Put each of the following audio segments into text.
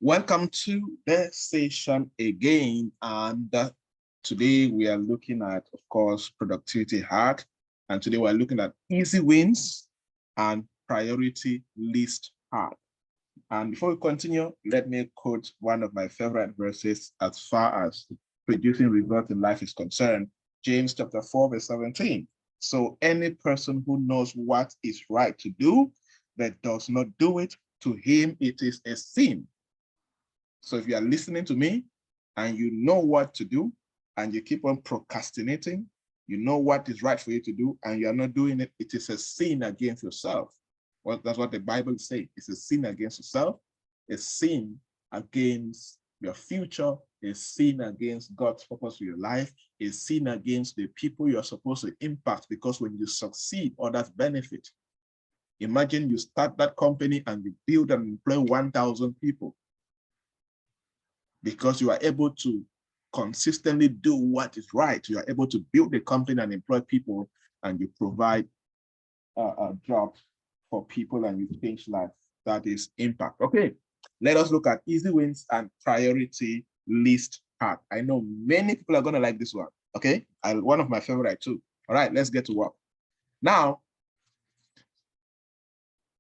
Welcome to the session again. And today we are looking at, of course, productivity hack. And today we're looking at easy wins and priority list hack. And before we continue, let me quote one of my favorite verses as far as producing results in life is concerned. James chapter 4, verse 17. So any person who knows what is right to do, but does not do it, to him it is a sin. So if you are listening to me and you know what to do and you keep on procrastinating, you know what is right for you to do and you're not doing it, it is a sin against yourself. Well, that's what the Bible says. It's a sin against yourself, a sin against your future, a sin against God's purpose for your life, a sin against the people you're supposed to impact, because when you succeed, others benefit. Imagine you start that company and you build and employ 1,000 people because you are able to consistently do what is right. You are able to build a company and employ people, and you provide a job for people and you change life. That is impact. Okay, let us look at easy wins and priority list hack. I know many people are going to like this one. Okay, one of my favorite too. All right, let's get to work. Now,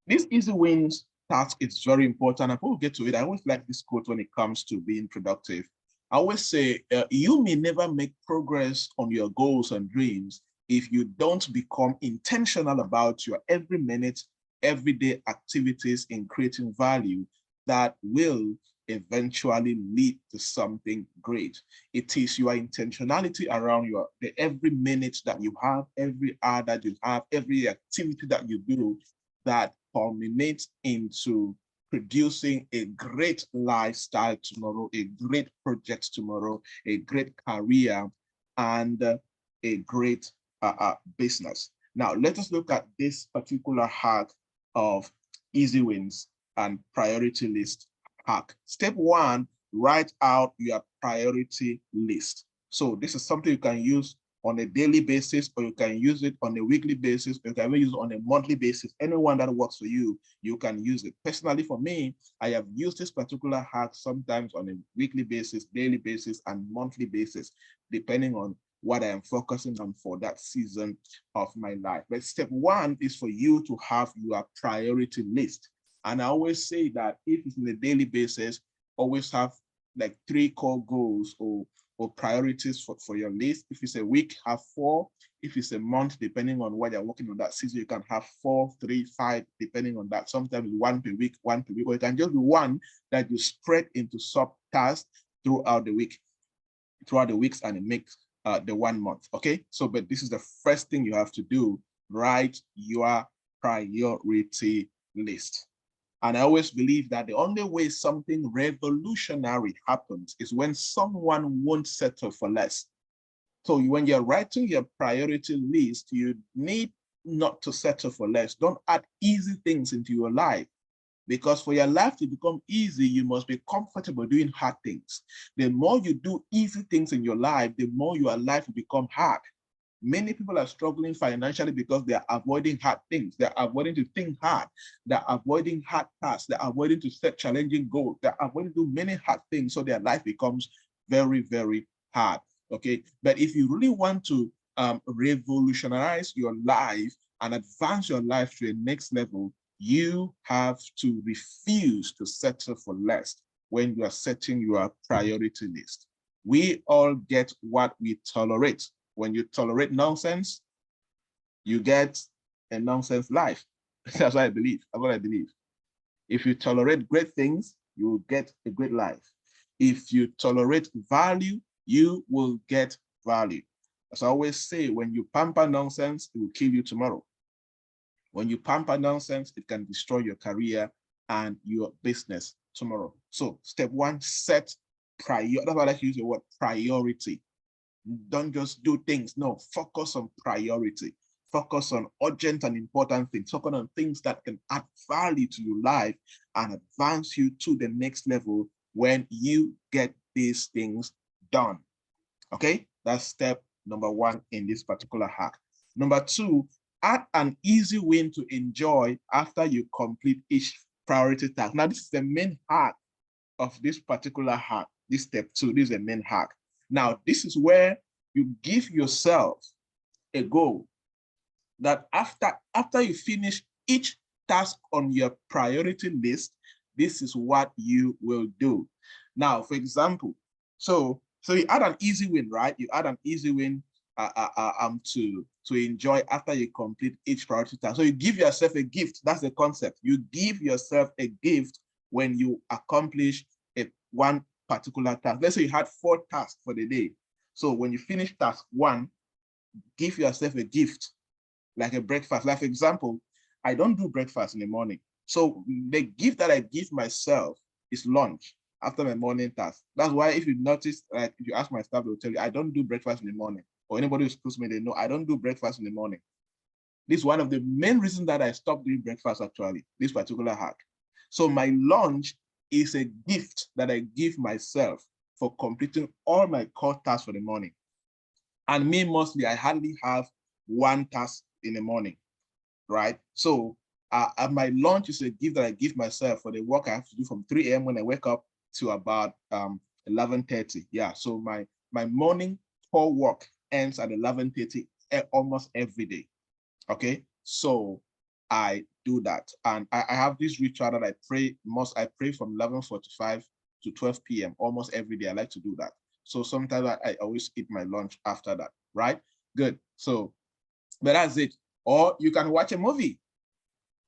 this easy wins task is very important. And before we get to it, I always like this quote when it comes to being productive. I always say, you may never make progress on your goals and dreams if you don't become intentional about your every minute, everyday activities in creating value that will eventually lead to something great. It is your intentionality around the every minute that you have, every hour that you have, every activity that you do that culminates into producing a great lifestyle tomorrow, a great project tomorrow, a great career, and a great business. Now, let us look at this particular hack of easy wins and priority list hack. Step one, write out your priority list. So this is something you can use on a daily basis, or you can use it on a weekly basis, or you can use it on a monthly basis. Anyone that works for you, you can use it. Personally, for me, I have used this particular hack sometimes on a weekly basis, daily basis, and monthly basis, depending on what I am focusing on for that season of my life. But step one is for you to have your priority list. And I always say that if it's on a daily basis, always have like 3 core goals or priorities for your list. If it's a week, have 4. If it's a month, depending on what you're working on that season, you can have 4, 3, 5, depending on that. Sometimes 1 per week, or it can just be one that you spread into sub-tasks throughout the weeks, and it makes the 1 month. Okay, so but this is the first thing you have to do: write your priority list. And I always believe that the only way something revolutionary happens is when someone won't settle for less. So when you're writing your priority list, you need not to settle for less. Don't add easy things into your life, because for your life to become easy, you must be comfortable doing hard things. The more you do easy things in your life, the more your life will become hard. Many people are struggling financially because they are avoiding hard things. They're avoiding to think hard. They're avoiding hard tasks. They're avoiding to set challenging goals. They're avoiding to do many hard things, so their life becomes very, very hard. Okay, but if you really want to revolutionize your life and advance your life to a next level, you have to refuse to settle for less when you are setting your priority list. We all get what we tolerate. When you tolerate nonsense, you get a nonsense life. That's what I believe. That's what I believe. If you tolerate great things, you will get a great life. If you tolerate value, you will get value. As I always say, when you pamper nonsense, it will kill you tomorrow. When you pamper nonsense, it can destroy your career and your business tomorrow. So step one, set priority. That's why I like to use the word priority. Don't just do things. No, focus on priority. Focus on urgent and important things. Focus on things that can add value to your life and advance you to the next level when you get these things done. Okay, that's step number one in this particular hack. Number two, add an easy win to enjoy after you complete each priority task. Now, this is the main hack of this particular hack, this step 2, this is the main hack. Now, this is where you give yourself a goal that after you finish each task on your priority list, this is what you will do. Now, for example, so you add an easy win, right? You add an easy win to enjoy after you complete each priority task. So you give yourself a gift. That's the concept. You give yourself a gift when you accomplish one particular task. Let's say you had 4 tasks for the day. So when you finish task 1, give yourself a gift, like a breakfast. Like, for example, I don't do breakfast in the morning. So the gift that I give myself is lunch after my morning task. That's why if you notice, like if you ask my staff, they'll tell you, I don't do breakfast in the morning. Or anybody who's close to me, they know I don't do breakfast in the morning. This is one of the main reasons that I stopped doing breakfast, actually, this particular hack. So my lunch is a gift that I give myself for completing all my core tasks for the morning. And me, mostly, I hardly have one task in the morning, right? So my lunch is a gift that I give myself for the work I have to do from 3 a.m. when I wake up to about 11:30. Yeah, so my morning core work ends at 11:30 almost every day. Okay, so I do that, and I have this ritual that I pray from 11:45 to 12 p.m. almost every day. I like to do that. So sometimes I always eat my lunch after that, right? Good. So, but that's it. Or you can watch a movie,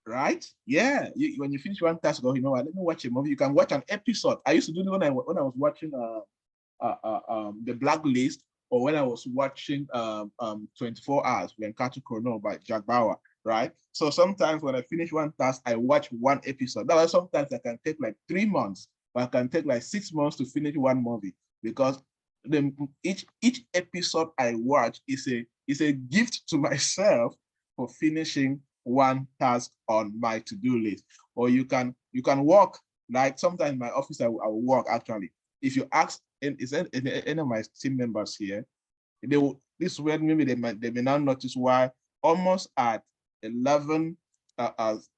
right? Yeah. When you finish one task, go, you know what? Let me watch a movie. You can watch an episode. I used to do it when I was watching The Blacklist, or when I was watching 24 Hours, when Katu Chrono by Jack Bauer, right? So sometimes when I finish one task, I watch one episode. That was sometimes I can take like 3 months, or I can take like 6 months to finish one movie, because each episode I watch is a gift to myself for finishing one task on my to-do list. Or you can walk, like sometimes in my office I will walk actually. If you ask any of my team members here, they will, this word maybe they may now notice why almost at 11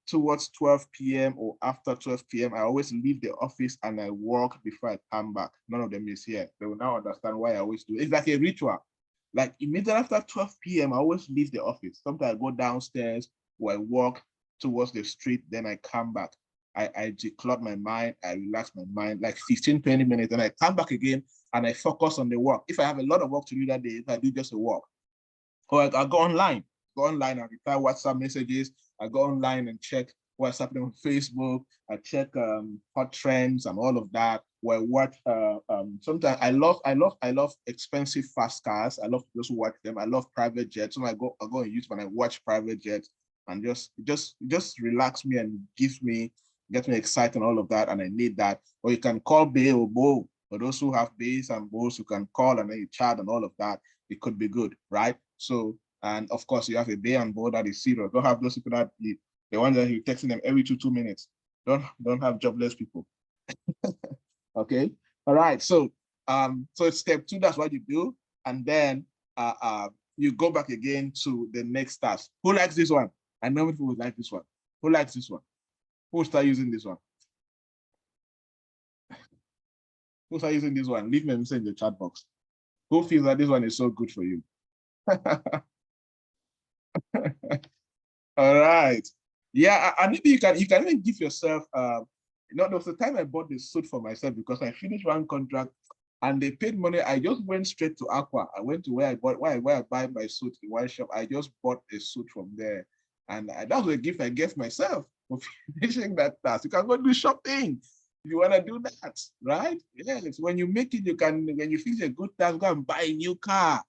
towards 12 p.m. or after 12 p.m. I always leave the office and I walk before I come back. None of them is here. They will now understand why I always do it. It's like a ritual. Like immediately after 12 p.m. I always leave the office. Sometimes I go downstairs or I walk towards the street, then I come back. I declutter my mind, I relax my mind like 15, 20 minutes, and I come back again and I focus on the work. If I have a lot of work to do that day, I do just a walk. Or I go online and reply WhatsApp messages. I go online and check what's happening on Facebook. I check hot trends and all of that. Or I watch, sometimes I love expensive fast cars. I love to just watch them. I love private jets. So I go on YouTube and I watch private jets, and just relax me and gets me excited and all of that, and I need that. Or you can call Bay or Bo, for those who have bays and bows, you can call and then you chat and all of that. It could be good, right? So, and of course you have a bay and bow that is serious. Don't have those people that the ones that you're texting them every 2 minutes. Don't have jobless people. Okay, all right. So so it's step 2, that's what you do, and then you go back again to the next task. Who likes this one? I know people would like this one. Who likes this one? Who will start using this one? Who start using this one? Leave me a message in the chat box. Who feels that this one is so good for you? All right. Yeah, and maybe you can even give yourself there was the time I bought this suit for myself because I finished one contract and they paid money. I just went straight to Aqua. I went to where I buy my suit in one shop. I just bought a suit from there. And that was a gift I gave myself for finishing that task. You can go do shopping if you want to do that, right? Yes. When you make it, when you finish a good task, go and buy a new car.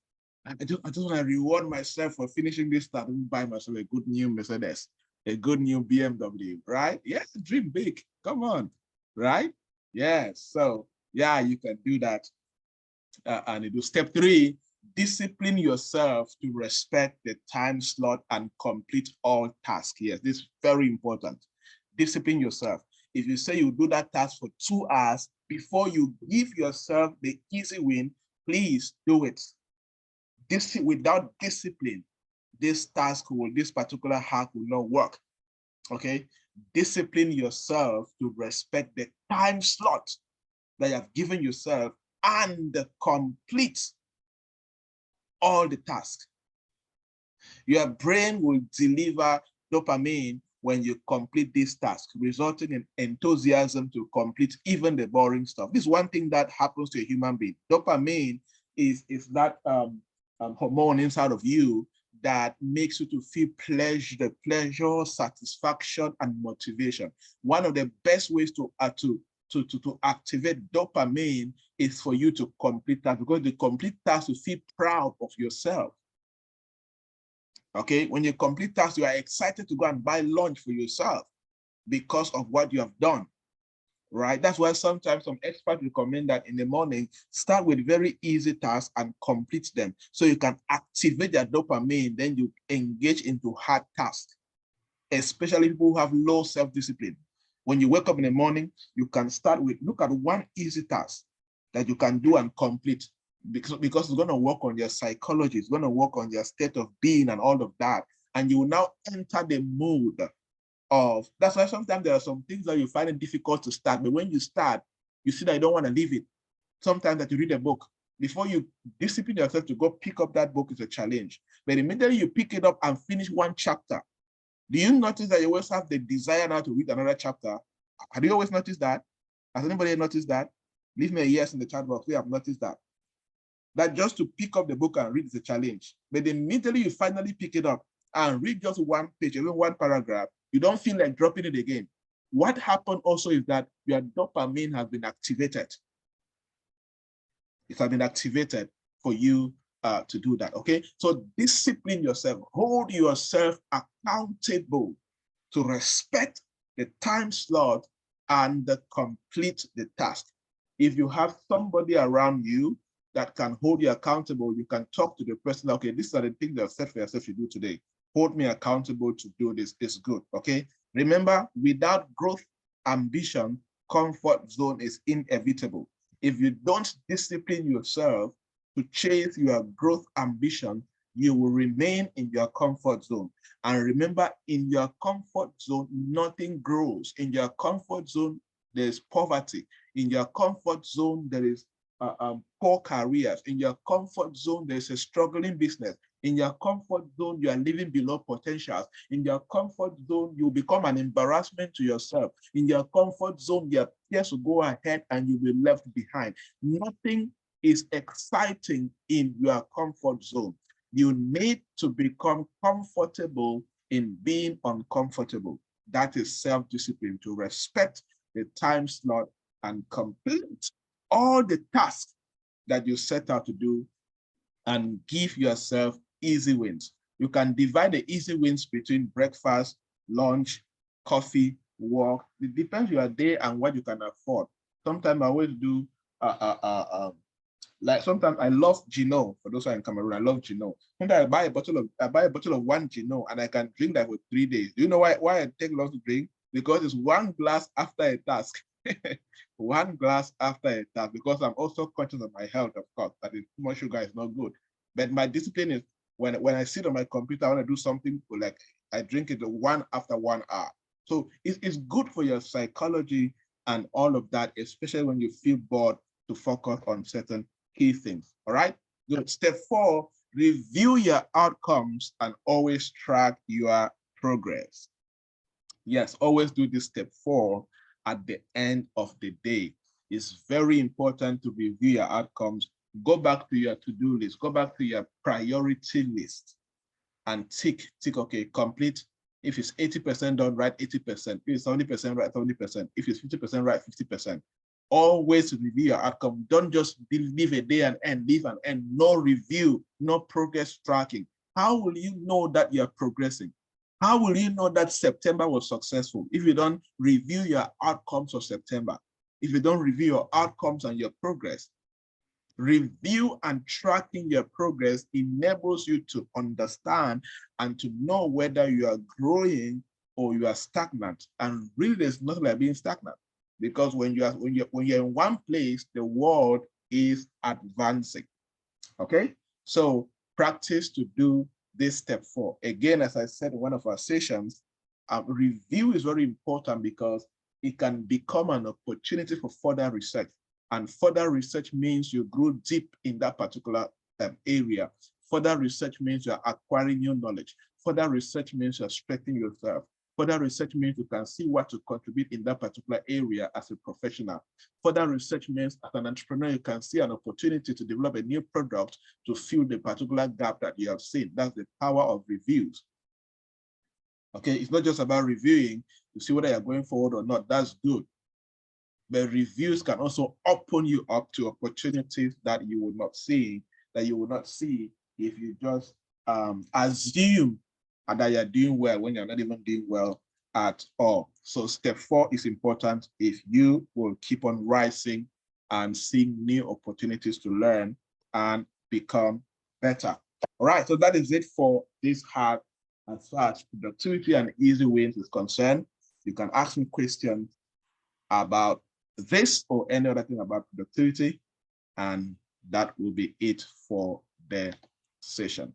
I just want to reward myself for finishing this task and buy myself a good new Mercedes, a good new BMW, right? Yes, dream big. Come on, right? Yes. So yeah, you can do that. And you do step 3, discipline yourself to respect the time slot and complete all tasks. Yes, this is very important. Discipline yourself. If you say you do that task for 2 hours, before you give yourself the easy win, please do it. Without discipline, this particular hack will not work. Okay, discipline yourself to respect the time slot that you have given yourself and complete all the tasks. Your brain will deliver dopamine when you complete this task, resulting in enthusiasm to complete even the boring stuff. This is one thing that happens to a human being. Dopamine is that hormone inside of you that makes you to feel pleasure, satisfaction, and motivation. One of the best ways to activate dopamine is for you to complete that, because the complete task, you feel proud of yourself. Okay, when you complete tasks, you are excited to go and buy lunch for yourself because of what you have done, right? That's why sometimes some experts recommend that in the morning, start with very easy tasks and complete them so you can activate your dopamine, then you engage into hard tasks, especially people who have low self-discipline. When you wake up in the morning, you can start with, look at one easy task that you can do and complete, because it's going to work on your psychology, it's going to work on your state of being and all of that. And you will now enter the mood of, that's why sometimes there are some things that you find it difficult to start, but when you start, you see that you don't want to leave it. Sometimes that you read a book, before you discipline yourself to go pick up that book is a challenge. But immediately you pick it up and finish one chapter, do you notice that you always have the desire now to read another chapter? Have you always noticed that? Has anybody noticed that? Leave me a yes in the chat box. We have noticed that. That just to pick up the book and read is a challenge. But immediately you finally pick it up and read just one page, even one paragraph, you don't feel like dropping it again. What happened also is that your dopamine has been activated. It has been activated for you to do that, okay? So discipline yourself, hold yourself accountable to respect the time slot and complete the task. If you have somebody around you that can hold you accountable, you can talk to the person, okay, these are the things that you set for yourself to do today. Hold me accountable to do this, it's good, okay? Remember, without growth ambition, comfort zone is inevitable. If you don't discipline yourself to chase your growth ambition, you will remain in your comfort zone. And remember, in your comfort zone, nothing grows. In your comfort zone, there's poverty. In your comfort zone, there is poor careers. In your comfort zone, there's a struggling business. In your comfort zone, you are living below potentials. In your comfort zone, you become an embarrassment to yourself. In your comfort zone, your peers will go ahead and you'll be left behind. Nothing is exciting in your comfort zone. You need to become comfortable in being uncomfortable. That is self-discipline, to respect the time slot and complete all the tasks that you set out to do and give yourself easy wins. You can divide the easy wins between breakfast, lunch, coffee, work. It depends on your day and what you can afford. Sometimes I always do, like sometimes I love Gino. For those who are in Cameroon, I love Gino. Sometimes I buy a bottle of one Gino and I can drink that for 3 days. Do you know why I take long to drink? Because it's one glass after a task. One glass after a task, because I'm also conscious of my health, of course, that is too much sugar is not good. But my discipline is when I sit on my computer, I want to do something, like I drink it one after 1 hour. So it's good for your psychology and all of that, especially when you feel bored, to focus on certain key things. All right. Good. Step 4, review your outcomes and always track your progress. Yes, always do this step 4 at the end of the day. It's very important to review your outcomes. Go back to your to-do list, go back to your priority list and tick, okay, complete. If it's 80% done, write 80%. If it's 70%, write 70%. If it's 50%, write 50%. Always review your outcome. Don't just leave a day and end, leave and end. No review, no progress tracking. How will you know that you're progressing? How will you know that September was successful if you don't review your outcomes of September? If you don't review your outcomes and your progress? Review and tracking your progress enables you to understand and to know whether you are growing or you are stagnant. And really, there's nothing like being stagnant, because when you're in one place, the world is advancing. Okay, so practice to do this step 4. Again, as I said in one of our sessions, review is very important because it can become an opportunity for further research. And further research means you grow deep in that particular area. Further research means you're acquiring new knowledge. Further research means you're strengthening yourself. Further research means you can see what to contribute in that particular area as a professional. Further research means as an entrepreneur, you can see an opportunity to develop a new product to fill the particular gap that you have seen. That's the power of reviews. Okay, it's not just about reviewing to see whether you're going forward or not. That's good. But reviews can also open you up to opportunities that you would not see, if you just assume that you're doing well when you're not even doing well at all. So step 4 is important if you will keep on rising and seeing new opportunities to learn and become better. All right, so that is it for this hard as far as productivity and easy wins is concerned. You can ask me questions about this or any other thing about productivity, and that will be it for the session.